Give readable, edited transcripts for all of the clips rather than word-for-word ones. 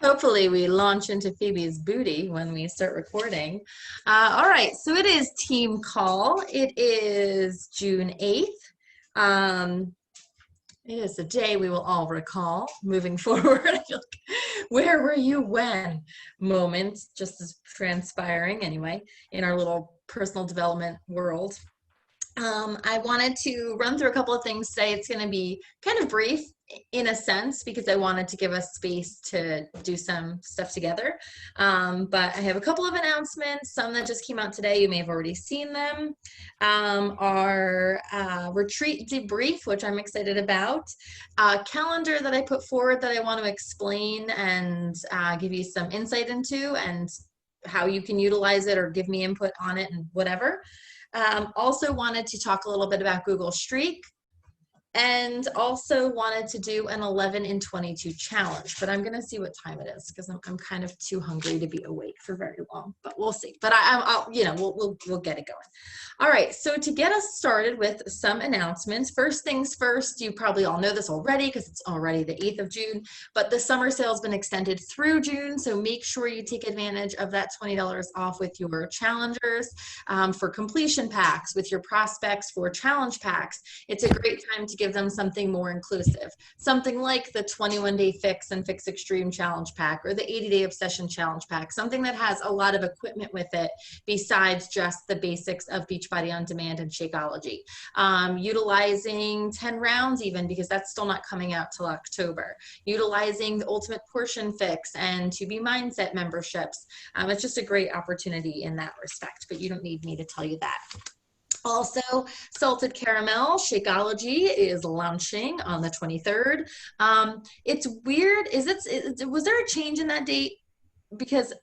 Hopefully we launch into Phoebe's booty when we start recording. All right, so it is team call. It is June 8th. It is a day we will all recall moving forward. I feel like, where were you when moment just is transpiring anyway in our little personal development world. I wanted to run through a couple of things today. It's going to be kind of brief in a sense because I wanted to give us space to do some stuff together. But I have a couple of announcements, some that just came out today. You may have already seen them. Our retreat debrief, which I'm excited about. Calendar that I put forward that I want to explain and give you some insight into and how you can utilize it or give me input on it and whatever. Also wanted to talk a little bit about Google Streak and also wanted to do an 11 in 22 challenge, but I'm going to see what time it is because I'm kind of too hungry to be awake for very long, but we'll see. But I'll we'll get it going. All right, so to get us started with some announcements, first things first, you probably all know this already because it's already the 8th of June, but the summer sale has been extended through June, so make sure you take advantage of that $20 off with your challengers for completion packs, with your prospects for challenge packs. It's a great time to give them something more inclusive, something like the 21-day fix and fix extreme challenge pack or the 80-day obsession challenge pack, something that has a lot of equipment with it besides just the basics of Beachbody On Demand and Shakeology. Utilizing 10 rounds even, because that's still not coming out till October. Utilizing the Ultimate Portion Fix and To Be Mindset memberships. It's just a great opportunity in that respect, but you don't need me to tell you that. Also, Salted Caramel Shakeology is launching on the 23rd. It's weird. Was there a change in that date? Because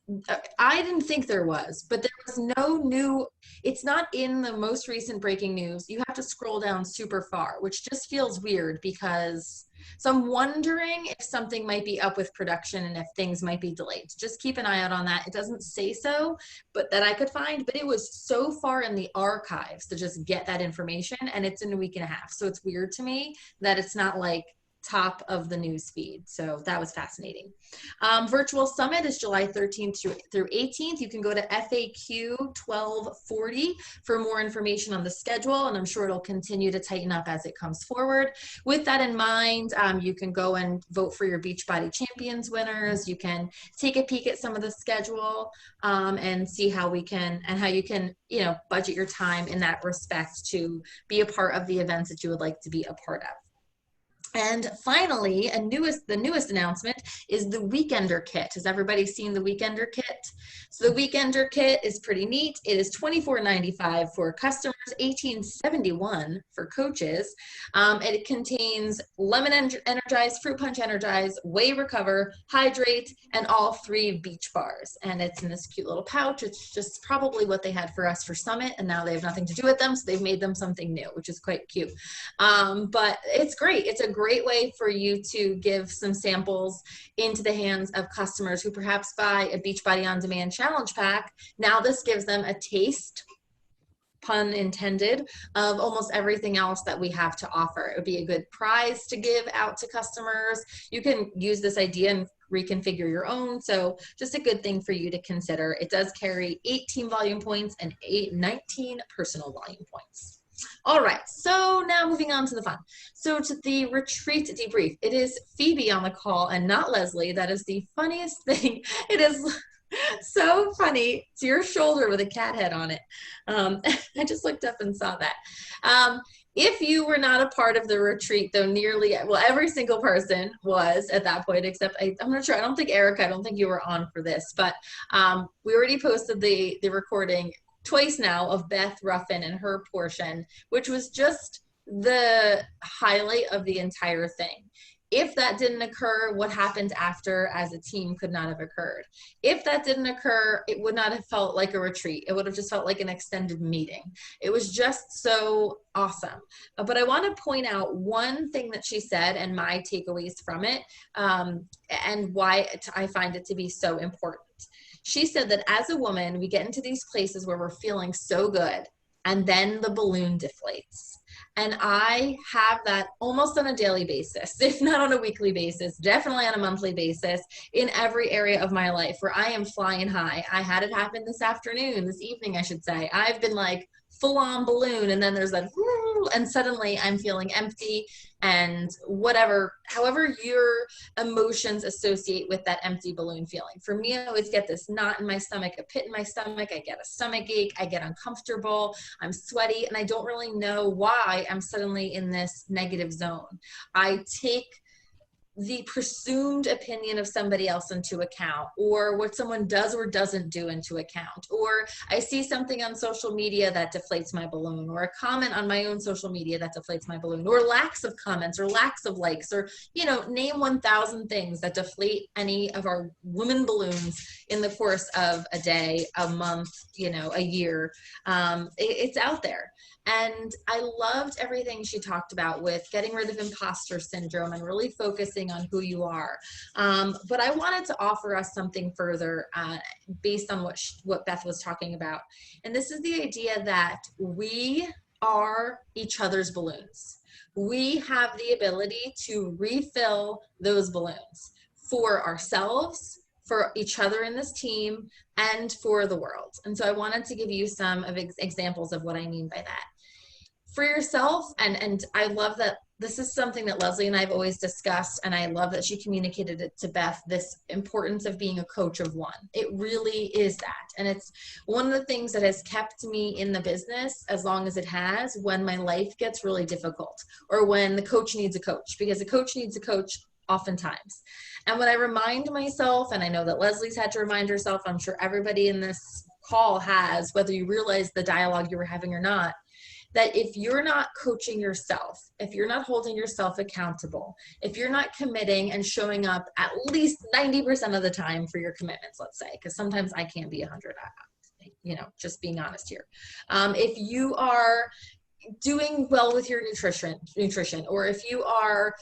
I didn't think there was, but there was no new, it's not in the most recent breaking news. You have to scroll down super far, which just feels weird because, so I'm wondering if something might be up with production and if things might be delayed. Just keep an eye out on that. It doesn't say so, but that I could find, but it was so far in the archives to just get that information, and it's in a week and a half. So it's weird to me that it's not like top of the news feed. So that was fascinating. Virtual Summit is July 13th through 18th. You can go to FAQ 1240 for more information on the schedule, and I'm sure it'll continue to tighten up as it comes forward. With that in mind, you can go and vote for your Beachbody Champions winners. You can take a peek at some of the schedule and see how you can, budget your time in that respect to be a part of the events that you would like to be a part of. And finally, the newest announcement is the Weekender Kit. Has everybody seen the Weekender Kit? So the Weekender Kit is pretty neat. It is $24.95 for customers, $18.71 for coaches. It contains Lemon Energize, Fruit Punch Energize, Whey Recover, Hydrate, and all 3 beach bars. And it's in this cute little pouch. It's just probably what they had for us for Summit, and now they have nothing to do with them, so they've made them something new, which is quite cute. But it's great. It's a great way for you to give some samples into the hands of customers who perhaps buy a Beachbody On Demand challenge pack. Now this gives them a taste, pun intended, of almost everything else that we have to offer. It would be a good prize to give out to customers. You can use this idea and reconfigure your own. So just a good thing for you to consider. It does carry 18 volume points and 19 personal volume points. All right, so now moving on to the fun. So to the retreat debrief, it is Phoebe on the call and not Leslie. That is the funniest thing. It is so funny. It's your shoulder with a cat head on it. I just looked up and saw that. If you were not a part of the retreat, though, every single person was at that point, except I'm not sure. I don't think Erica, I don't think you were on for this, but we already posted the recording twice now of Beth Ruffin and her portion, which was just the highlight of the entire thing. If that didn't occur, what happened after as a team could not have occurred. If that didn't occur, it would not have felt like a retreat. It would have just felt like an extended meeting. It was just so awesome. But I want to point out one thing that she said and my takeaways from it, and why I find it to be so important. She said that as a woman, we get into these places where we're feeling so good, and then the balloon deflates. And I have that almost on a daily basis, if not on a weekly basis, definitely on a monthly basis, in every area of my life where I am flying high. I had it happen this evening, I should say. I've been like full on balloon, and then there's that, and suddenly I'm feeling empty, and however your emotions associate with that empty balloon feeling. For me, I always get this knot in my stomach, a pit in my stomach, I get a stomach ache, I get uncomfortable, I'm sweaty, and I don't really know why I'm suddenly in this negative zone. I take the presumed opinion of somebody else into account, or what someone does or doesn't do into account, or I see something on social media that deflates my balloon, or a comment on my own social media that deflates my balloon, or lacks of comments, or lacks of likes, or, name 1,000 things that deflate any of our women balloons in the course of a day, a month, a year. It's out there. And I loved everything she talked about with getting rid of imposter syndrome and really focusing on who you are. But I wanted to offer us something further based on what Beth was talking about. And this is the idea that we are each other's balloons. We have the ability to refill those balloons for ourselves, for each other in this team, and for the world. And so I wanted to give you some of examples of what I mean by that. For yourself, and I love that this is something that Leslie and I have always discussed, and I love that she communicated it to Beth, this importance of being a coach of one. It really is that. And it's one of the things that has kept me in the business as long as it has, when my life gets really difficult, or when the coach needs a coach, because a coach needs a coach oftentimes. And when I remind myself, and I know that Leslie's had to remind herself, I'm sure everybody in this call has, whether you realize the dialogue you were having or not, that if you're not coaching yourself, if you're not holding yourself accountable, if you're not committing and showing up at least 90% of the time for your commitments, let's say, because sometimes I can't be 100, just being honest here. If you are doing well with your nutrition, or if you are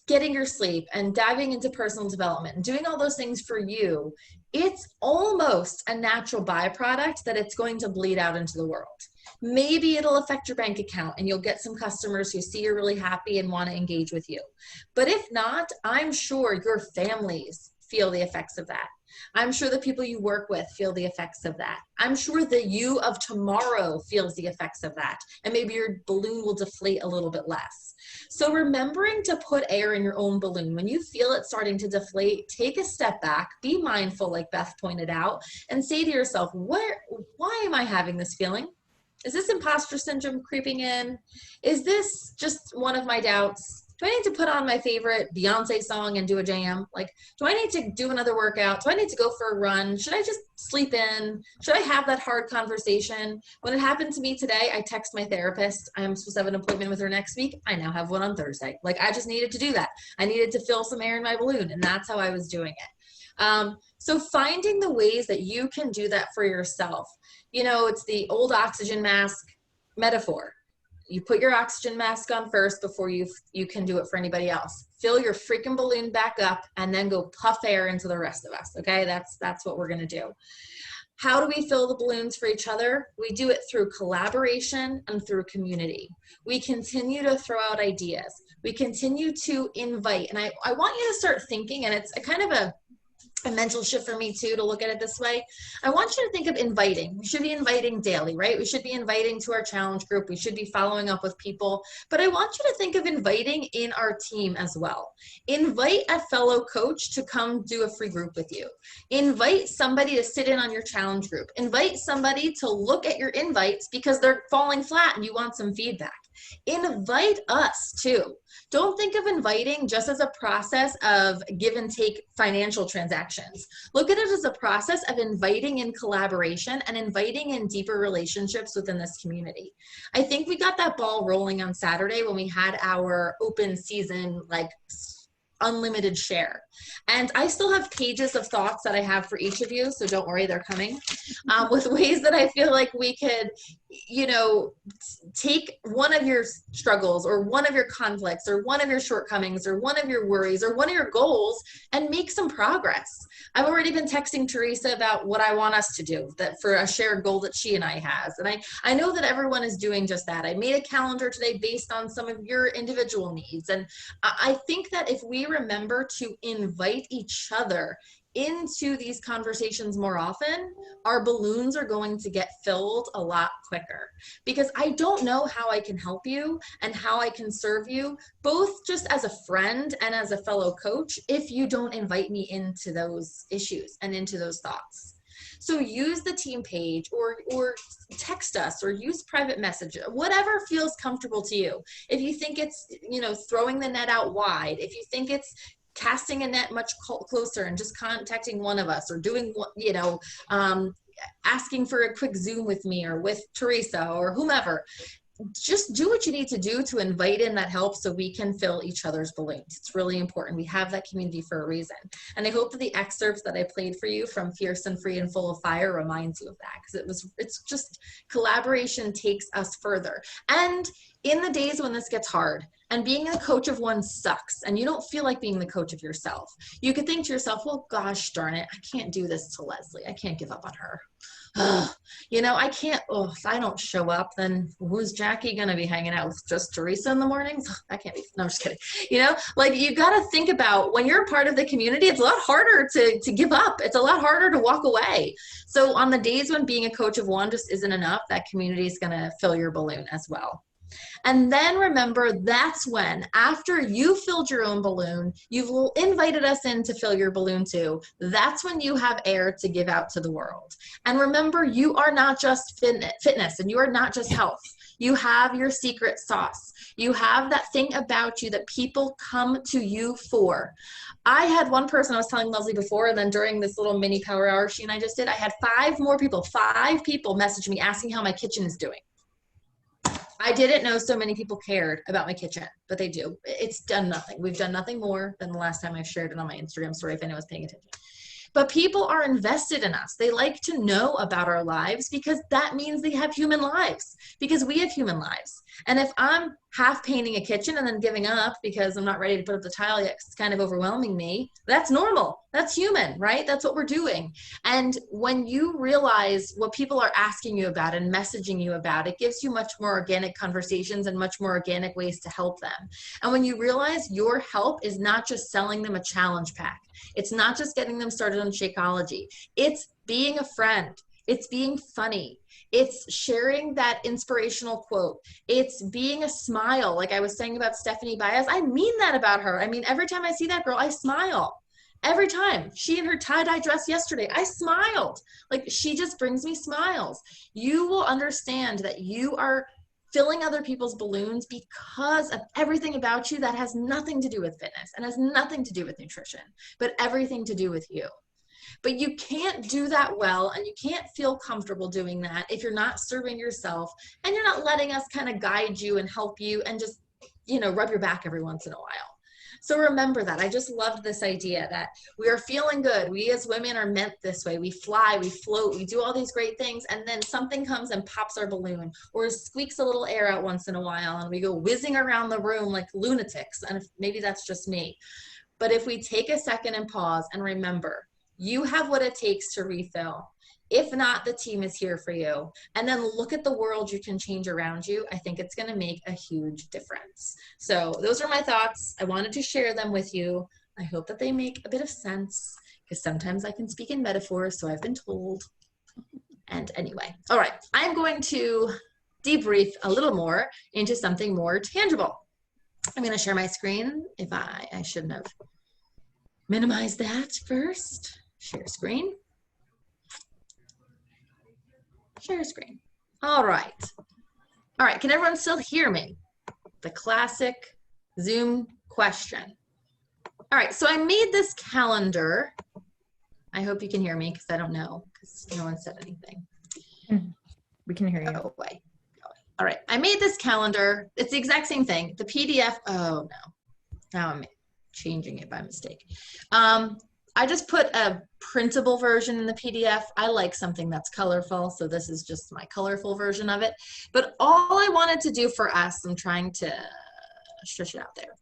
getting your sleep and diving into personal development and doing all those things for you, it's almost a natural byproduct that it's going to bleed out into the world. Maybe it'll affect your bank account and you'll get some customers who see you're really happy and want to engage with you. But if not, I'm sure your families feel the effects of that. I'm sure the people you work with feel the effects of that. I'm sure the you of tomorrow feels the effects of that. And maybe your balloon will deflate a little bit less. So remembering to put air in your own balloon, when you feel it starting to deflate, take a step back, be mindful, like Beth pointed out, and say to yourself, why am I having this feeling? Is this imposter syndrome creeping in? Is this just one of my doubts? Do I need to put on my favorite Beyonce song and do a jam? Like, do I need to do another workout? Do I need to go for a run? Should I just sleep in? Should I have that hard conversation? When it happened to me today, I text my therapist. I am supposed to have an appointment with her next week. I now have one on Thursday. Like, I just needed to do that. I needed to fill some air in my balloon, and that's how I was doing it. So finding the ways that you can do that for yourself. It's the old oxygen mask metaphor. You put your oxygen mask on first before you can do it for anybody else. Fill your freaking balloon back up and then go puff air into the rest of us, okay? That's what we're gonna do. How do we fill the balloons for each other? We do it through collaboration and through community. We continue to throw out ideas. We continue to invite, and I want you to start thinking, and it's a kind of a mental shift for me too, to look at it this way. I want you to think of inviting. We should be inviting daily, right? We should be inviting to our challenge group. We should be following up with people, but I want you to think of inviting in our team as well. Invite a fellow coach to come do a free group with you. Invite somebody to sit in on your challenge group. Invite somebody to look at your invites because they're falling flat and you want some feedback. Invite us too. Don't think of inviting just as a process of give and take financial transactions. Look at it as a process of inviting in collaboration and inviting in deeper relationships within this community. I think we got that ball rolling on Saturday when we had our open season, like unlimited share. And I still have pages of thoughts that I have for each of you, so don't worry, they're coming, with ways that I feel like we could, you know, take one of your struggles or one of your conflicts or one of your shortcomings or one of your worries or one of your goals and make some progress. I've already been texting Teresa about what I want us to do, that for a shared goal that she and I has. And I know that everyone is doing just that. I made a calendar today based on some of your individual needs. And I think that if we remember to invite each other into these conversations more often, our balloons are going to get filled a lot quicker, because I don't know how I can help you and how I can serve you, both just as a friend and as a fellow coach, if you don't invite me into those issues and into those thoughts. So use the team page or text us or use private message, whatever feels comfortable to you. If you think it's, you know, throwing the net out wide, if you think it's casting a net much closer and just contacting one of us, or doing, you know, asking for a quick Zoom with me or with Teresa or whomever, just do what you need to do to invite in that help so we can fill each other's balloons. It's really important. We have that community for a reason. And I hope that the excerpts that I played for you from Fierce and Free and Full of Fire reminds you of that, because it's just, collaboration takes us further. And in the days when this gets hard and being a coach of one sucks and you don't feel like being the coach of yourself, you could think to yourself, well, gosh darn it, I can't do this to Leslie. I can't give up on her. You know, I can't, if I don't show up, then who's Jackie going to be hanging out with? Just Teresa in the mornings? I can't be, no, I'm just kidding. You know, like, you got to think about when you're part of the community, it's a lot harder to give up. It's a lot harder to walk away. So on the days when being a coach of one just isn't enough, that community is going to fill your balloon as well. And then remember, that's when, after you filled your own balloon, you've invited us in to fill your balloon too. That's when you have air to give out to the world. And remember, you are not just fitness, and you are not just health. You have your secret sauce. You have that thing about you that people come to you for. I had one person, I was telling Leslie before, and then during this little mini power hour she and I just did, I had 5 people message me asking how my kitchen is doing. I didn't know so many people cared about my kitchen, but they do. It's done nothing. We've done nothing more than the last time I shared it on my Instagram story, if anyone's paying attention. But people are invested in us. They like to know about our lives, because that means they have human lives, because we have human lives. And if I'm half painting a kitchen and then giving up because I'm not ready to put up the tile yet, 'cause it's kind of overwhelming me, that's normal. That's human, right? That's what we're doing. And when you realize what people are asking you about and messaging you about, it gives you much more organic conversations and much more organic ways to help them. And when you realize your help is not just selling them a challenge pack, it's not just getting them started on Shakeology, it's being a friend, it's being funny, it's sharing that inspirational quote, it's being a smile. Like I was saying about Stephanie Baez, I mean that about her. I mean, every time I see that girl, I smile. Every time. She in her tie-dye dress yesterday, I smiled. Like, she just brings me smiles. You will understand that you are filling other people's balloons because of everything about you that has nothing to do with fitness and has nothing to do with nutrition, but everything to do with you. But you can't do that well, and you can't feel comfortable doing that if you're not serving yourself and you're not letting us kind of guide you and help you and just, you know, rub your back every once in a while. So remember that. I just loved this idea that we are feeling good. We as women are meant this way. We fly, we float, we do all these great things, and then something comes and pops our balloon or squeaks a little air out once in a while, and we go whizzing around the room like lunatics. And maybe that's just me. But if we take a second and pause and remember, you have what it takes to refill. If not, the team is here for you. And then look at the world you can change around you. I think it's going to make a huge difference. So those are my thoughts. I wanted to share them with you. I hope that they make a bit of sense, because sometimes I can speak in metaphors, so I've been told. And anyway, all right, I'm going to debrief a little more into something more tangible. I'm going to share my screen. If I shouldn't have minimized that first. Share screen. Share screen. All right. All right. Can everyone still hear me? The classic Zoom question. All right. So I made this calendar. I hope you can hear me, because I don't know, because no one said anything. We can hear you. Oh, wait. All right. I made this calendar. It's the exact same thing. The PDF. Oh, no. Now I'm changing it by mistake. I just put a printable version in the PDF. I like something that's colorful, so this is just my colorful version of it. But all I wanted to do for us, I'm trying to stretch it out there.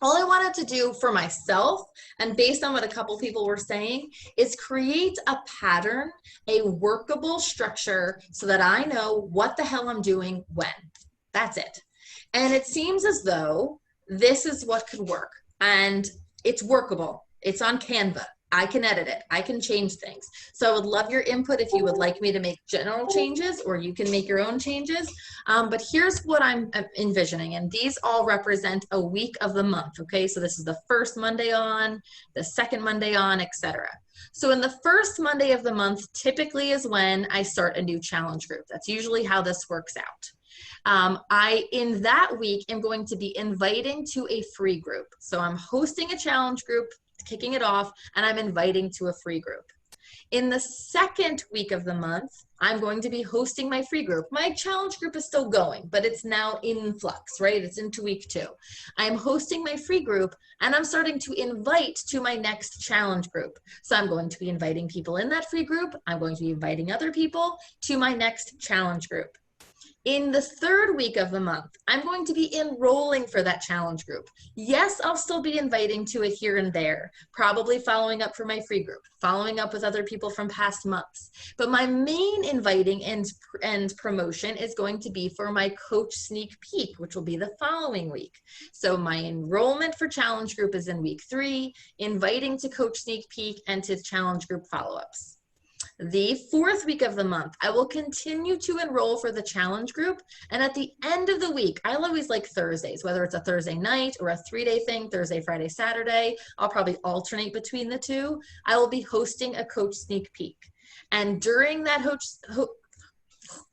All I wanted to do for myself, and based on what a couple people were saying, is create a pattern, a workable structure so that I know what the hell I'm doing when. That's it. And it seems as though this is what could work, and it's workable. It's on Canva. I can edit it. I can change things. So I would love your input if you would like me to make general changes, or you can make your own changes. But here's what I'm envisioning. And these all represent a week of the month. Okay. So this is the first Monday on, the second Monday on, etc. So in the first Monday of the month, typically is when I start a new challenge group. That's usually how this works out. In that week, am going to be inviting to a free group. So I'm hosting a challenge group, kicking it off, and I'm inviting to a free group. In the second week of the month, I'm going to be hosting my free group. My challenge group is still going, but it's now in flux, right? It's into week 2. I'm hosting my free group, and I'm starting to invite to my next challenge group. So I'm going to be inviting people in that free group. I'm going to be inviting other people to my next challenge group. In the third week of the month, I'm going to be enrolling for that challenge group. Yes, I'll still be inviting to it here and there, probably following up for my free group, following up with other people from past months. But my main inviting and promotion is going to be for my coach sneak peek, which will be the following week. So my enrollment for challenge group is in week 3, inviting to coach sneak peek and to challenge group follow-ups. The fourth week of the month, I will continue to enroll for the challenge group. And at the end of the week, I always like Thursdays, whether it's a Thursday night or a 3-day thing, Thursday, Friday, Saturday. I'll probably alternate between the two. I will be hosting a coach sneak peek. And during that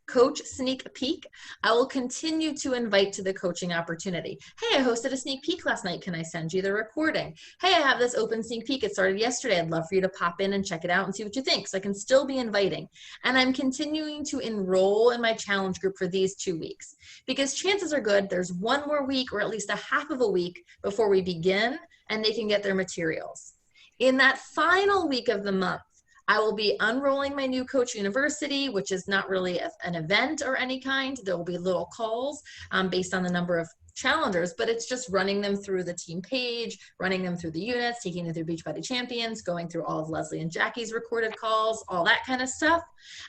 coach sneak peek, I will continue to invite to the coaching opportunity. Hey, I hosted a sneak peek last night. Can I send you the recording? Hey, I have this open sneak peek. It started yesterday. I'd love for you to pop in and check it out and see what you think. So I can still be inviting. And I'm continuing to enroll in my challenge group for these 2 weeks, because chances are good there's one more week, or at least a half of a week, before we begin and they can get their materials. In that final week of the month, I will be unrolling my new Coach University, which is not really an event or any kind. There will be little calls based on the number of challengers, but it's just running them through the team page, running them through the units, taking them through Beachbody Champions, going through all of Leslie and Jackie's recorded calls, all that kind of stuff.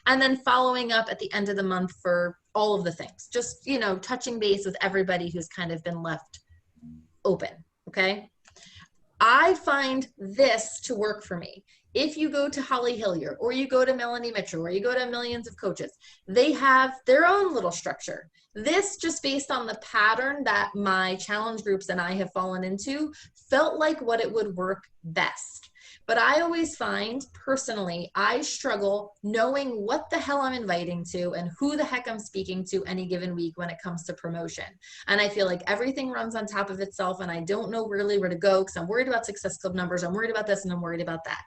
And then following up at the end of the month for all of the things, just, you know, touching base with everybody who's kind of been left open, okay? I find this to work for me. If you go to Holly Hilliard, or you go to Melanie Mitchell, or you go to Millions of Coaches, they have their own little structure. This, just based on the pattern that my challenge groups and I have fallen into, felt like what it would work best. But I always find, personally, I struggle knowing what the hell I'm inviting to and who the heck I'm speaking to any given week when it comes to promotion. And I feel like everything runs on top of itself, and I don't know really where to go because I'm worried about Success Club numbers, I'm worried about this, and I'm worried about that.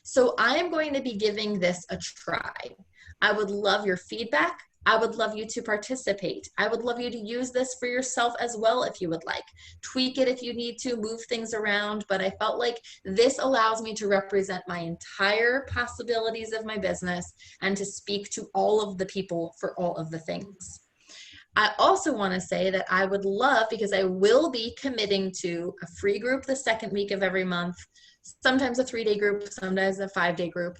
So I am going to be giving this a try. I would love your feedback. I would love you to participate. I would love you to use this for yourself as well if you would like. Tweak it if you need to, move things around, but I felt like this allows me to represent my entire possibilities of my business and to speak to all of the people for all of the things. I also want to say that I would love, because I will be committing to a free group the second week of every month, sometimes a 3-day group, sometimes a 5-day group,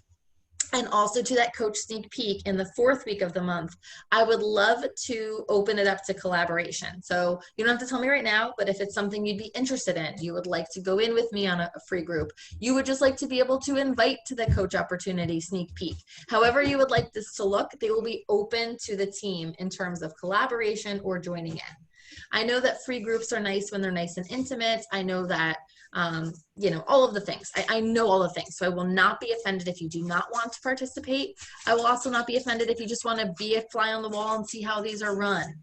and also to that coach sneak peek in the 4th week of the month. I would love to open it up to collaboration. So you don't have to tell me right now, but if it's something you'd be interested in, you would like to go in with me on a free group, you would just like to be able to invite to the coach opportunity sneak peek. However you would like this to look, they will be open to the team in terms of collaboration or joining in. I know that free groups are nice when they're nice and intimate. I know that you know, all of the things. I know all the things. So I will not be offended if you do not want to participate. I will also not be offended if you just want to be a fly on the wall and see how these are run.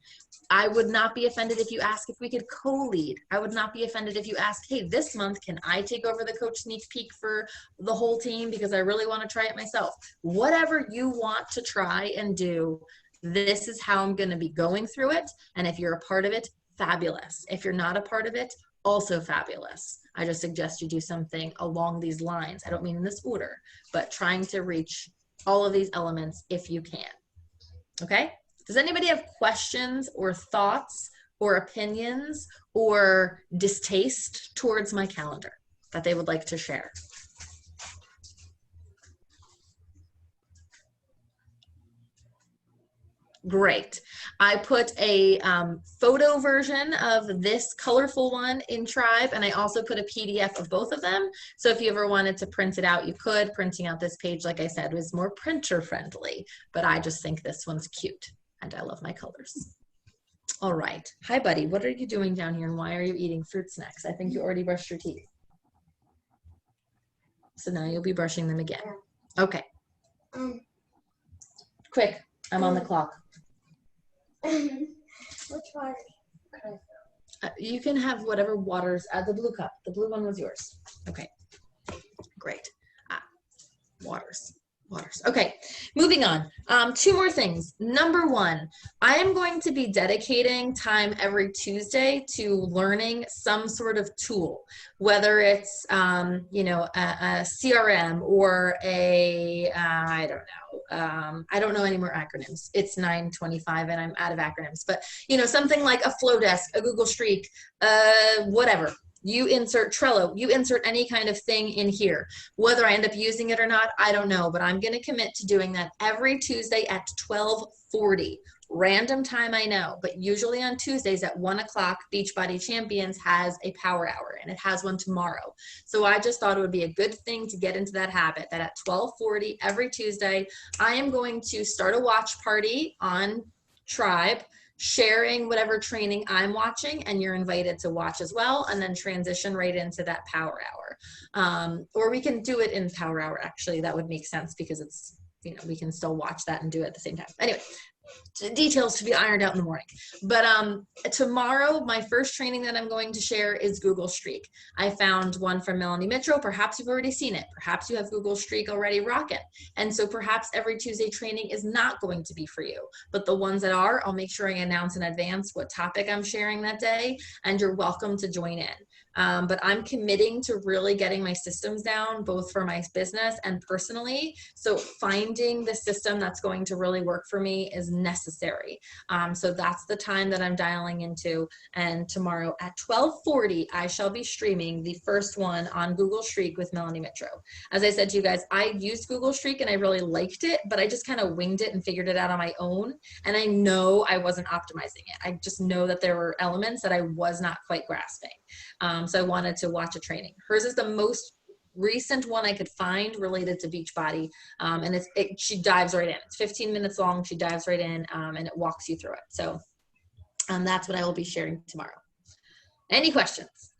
I would not be offended if you ask if we could co-lead. I would not be offended if you ask, hey, this month, can I take over the coach sneak peek for the whole team because I really want to try it myself. Whatever you want to try and do, this is how I'm going to be going through it. And if you're a part of it, fabulous. If you're not a part of it, also fabulous. I just suggest you do something along these lines. I don't mean in this order, but trying to reach all of these elements if you can. Okay? Does anybody have questions or thoughts or opinions or distaste towards my calendar that they would like to share? Great. I put a photo version of this colorful one in Tribe, and I also put a PDF of both of them. So if you ever wanted to print it out, you could. Printing out this page, like I said, was more printer friendly, but I just think this one's cute, and I love my colors. All right. Hi, buddy. What are you doing down here, and why are you eating fruit snacks? I think you already brushed your teeth. So now you'll be brushing them again. Okay. Quick. I'm on the clock. Which water? You can have whatever waters, the blue cup. The blue one was yours. Okay, great. Waters. Okay, moving on. Two more things. Number one, I am going to be dedicating time every Tuesday to learning some sort of tool, whether it's, you know, a CRM or a, I don't know. I don't know any more acronyms. It's 9:25 and I'm out of acronyms, but you know, something like a Flowdesk, a Google Streak, whatever. You insert Trello, you insert any kind of thing in here. Whether I end up using it or not, I don't know, but I'm going to commit to doing that every Tuesday at 12:40. Random time, I know, but usually on Tuesdays at 1 o'clock, Beachbody Champions has a power hour, and it has one tomorrow. So I just thought it would be a good thing to get into that habit, that at 12:40 every Tuesday, I am going to start a watch party on Tribe, sharing whatever training I'm watching, and you're invited to watch as well, and then transition right into that power hour. Or we can do it in power hour, actually. That would make sense because it's, you know, we can still watch that and do it at the same time. Anyway, details to be ironed out in the morning. But tomorrow, my first training that I'm going to share is Google Streak. I found one from Melanie Mitchell. Perhaps you've already seen it. Perhaps you have Google Streak already rocking. And so perhaps every Tuesday training is not going to be for you. But the ones that are, I'll make sure I announce in advance what topic I'm sharing that day, and you're welcome to join in. But I'm committing to really getting my systems down, both for my business and personally. So finding the system that's going to really work for me is necessary. So that's the time that I'm dialing into. And tomorrow at 12:40, I shall be streaming the first one on Google Streak with Melanie Mitchell. As I said to you guys, I used Google Streak and I really liked it, but I just kind of winged it and figured it out on my own. And I know I wasn't optimizing it. I just know that there were elements that I was not quite grasping. So I wanted to watch a training. Hers is the most recent one I could find related to Beachbody, and she dives right in. It's 15 minutes long. She dives right in, and it walks you through it. So that's what I will be sharing tomorrow. Any questions?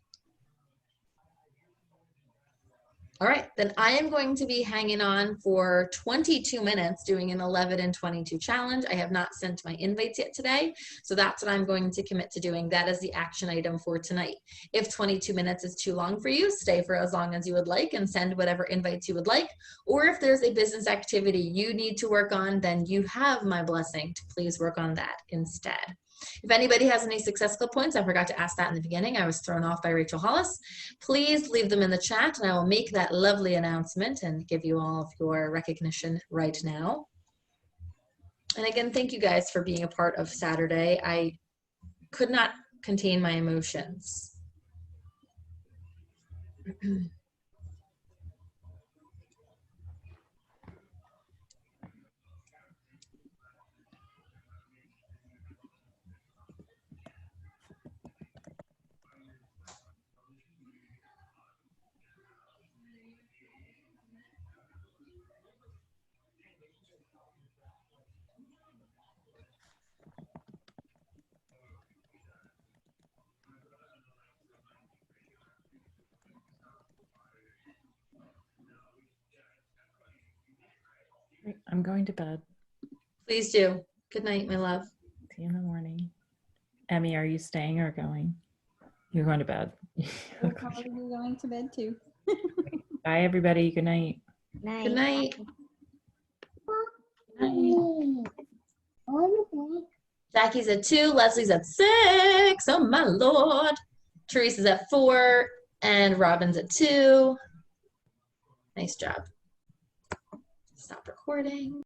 All right, then I am going to be hanging on for 22 minutes doing an 11 and 22 challenge. I have not sent my invites yet today, so that's what I'm going to commit to doing. That is the action item for tonight. If 22 minutes is too long for you, stay for as long as you would like and send whatever invites you would like. Or if there's a business activity you need to work on, then you have my blessing to please work on that instead. If anybody has any success club points, I forgot to ask that in the beginning. I was thrown off by Rachel Hollis. Please leave them in the chat and I will make that lovely announcement and give you all of your recognition right now. And again, thank you guys for being a part of Saturday. I could not contain my emotions. I'm going to bed. Please do. Good night, my love. See you in the morning. Emmy, are you staying or going? You're going to bed. We're probably going to bed too. Bye, everybody. Good night. Night. Good night. Jackie's at 2, Leslie's at 6. Oh my Lord. Teresa's at 4, and Robin's at 2. Nice job. Stop recording.